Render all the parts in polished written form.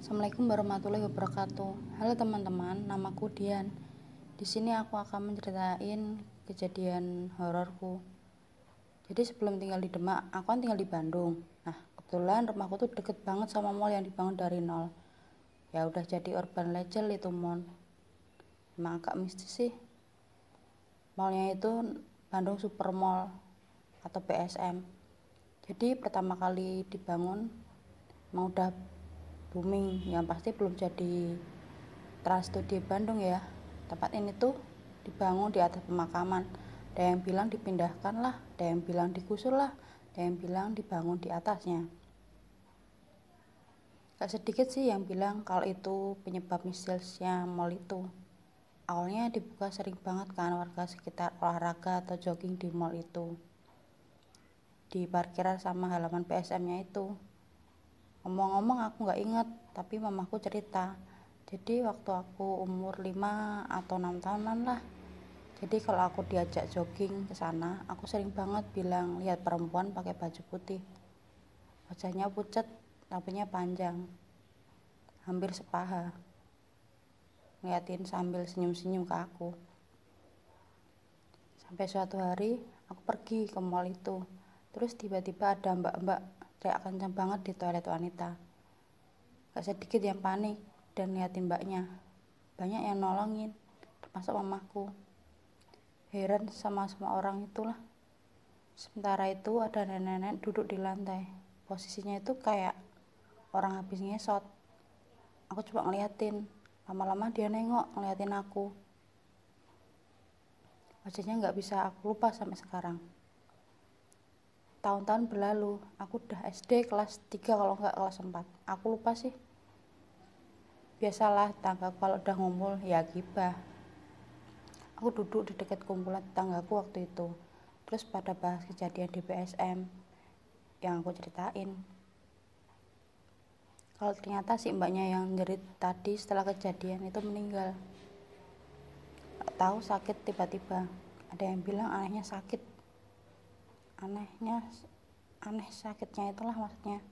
Assalamualaikum warahmatullahi wabarakatuh. Halo teman-teman, namaku Dian. Di sini aku akan menceritain kejadian hororku. Jadi sebelum tinggal di Demak, aku kan tinggal di Bandung. Nah, kebetulan rumahku tuh deket banget sama mall yang dibangun dari nol. Ya udah jadi urban legend itu mall. Emang agak mistis sih. Mallnya itu Bandung Super Mall atau BSM. Jadi pertama kali dibangun emang udah booming, yang pasti belum jadi Trans Studio Bandung ya. Tempat ini tuh dibangun di atas pemakaman. Ada yang bilang dipindahkan lah, ada yang bilang digusur lah, ada yang bilang dibangun di atasnya. Gak sedikit sih yang bilang kalau itu penyebab mistisnya mall itu. Awalnya dibuka sering banget kan warga sekitar olahraga atau jogging di mall itu, di parkiran sama halaman PSM-nya itu. Ngomong-ngomong aku gak inget, tapi mamaku cerita. Jadi waktu aku umur 5 atau 6 tahunan lah. Jadi kalau aku diajak jogging ke sana, aku sering banget bilang lihat perempuan pakai baju putih. Wajahnya pucat, rambutnya panjang, hampir sepaha. Ngeliatin sambil senyum-senyum ke aku. Sampai suatu hari aku pergi ke mall itu. Terus tiba-tiba ada mbak-mbak teriak kencang banget di toilet wanita. Gak sedikit yang panik dan liatin mbaknya. Banyak yang nolongin, termasuk mamaku. Heran sama semua orang itulah. Sementara itu ada nenek-nenek duduk di lantai. Posisinya itu kayak orang habis ngesot. Aku coba ngeliatin. Lama-lama dia nengok ngeliatin aku. Wajahnya gak bisa aku lupa sampai sekarang. Tahun-tahun berlalu, aku udah SD kelas 3 kalau enggak kelas 4. Aku lupa sih. Biasalah tangga kalau udah ngumpul ya gibah. Aku duduk di dekat kumpulan tetanggaku waktu itu. Terus pada bahas kejadian di BSM yang aku ceritain. Kalau ternyata si mbaknya yang jerit tadi setelah kejadian itu meninggal. Gak tahu sakit tiba-tiba. Ada yang bilang anehnya sakit. Aneh sakitnya itulah maksudnya.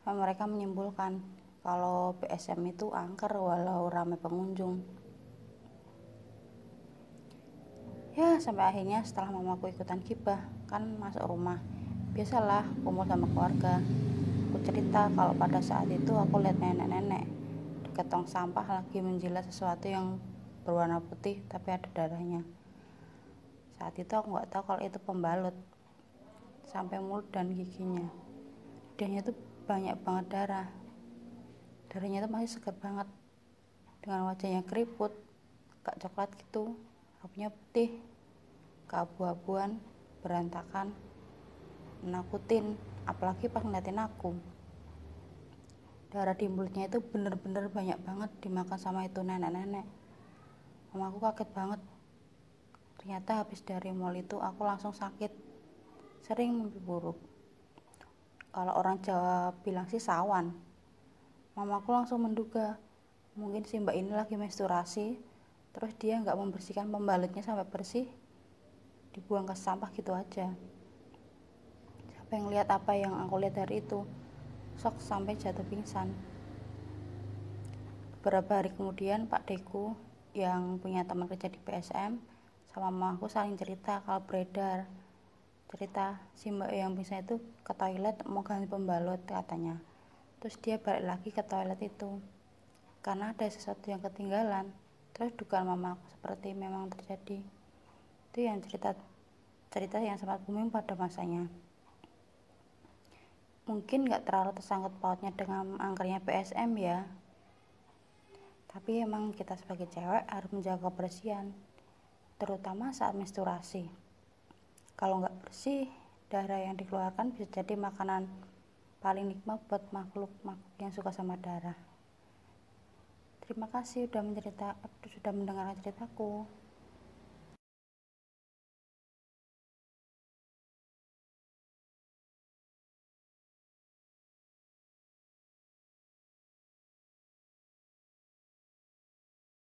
Mereka menyimpulkan kalau BSM itu angker walau ramai pengunjung. Ya sampai akhirnya setelah mamaku ikutan gibah kan masuk rumah. Biasalah kumpul sama keluarga. Aku cerita kalau pada saat itu aku lihat nenek-nenek dekat tong sampah lagi menjilat sesuatu yang berwarna putih tapi ada darahnya. Saat itu aku nggak tahu kalau itu pembalut. Sampai mulut dan giginya. Lidahnya itu banyak banget darah. Darahnya itu masih segar banget. Dengan wajahnya keriput, gak coklat gitu, rambutnya putih, keabu-abuan, berantakan, menakutin, apalagi pas ngeliatin aku. Darah di mulutnya itu bener-bener banyak banget dimakan sama itu nenek-nenek. Mamaku kaget banget. Ternyata habis dari mall itu aku langsung sakit. Sering mimpi buruk. Kalau orang Jawa bilang sih sawan. Mamaku langsung menduga mungkin si mbak ini lagi menstruasi, terus dia nggak membersihkan pembalutnya sampai bersih, dibuang ke sampah gitu aja. Siapa yang lihat apa yang aku lihat dari itu, shock sampai jatuh pingsan. Beberapa hari kemudian Pak Deku yang punya teman kerja di PSM sama mamaku saling cerita kalau beredar cerita si mbak yang bisa itu ke toilet mau ganti pembalut katanya. Terus dia balik lagi ke toilet itu karena ada sesuatu yang ketinggalan. Terus dugaan mamaku seperti memang terjadi. Itu yang cerita yang sangat booming pada masanya. Mungkin gak terlalu tersangkut pautnya dengan angkernya PSM ya, tapi emang kita sebagai cewek harus menjaga kebersihan, terutama saat menstruasi. Kalau nggak bersih, darah yang dikeluarkan bisa jadi makanan paling nikmat buat makhluk yang suka sama darah. Terima kasih sudah mendengarkan ceritaku.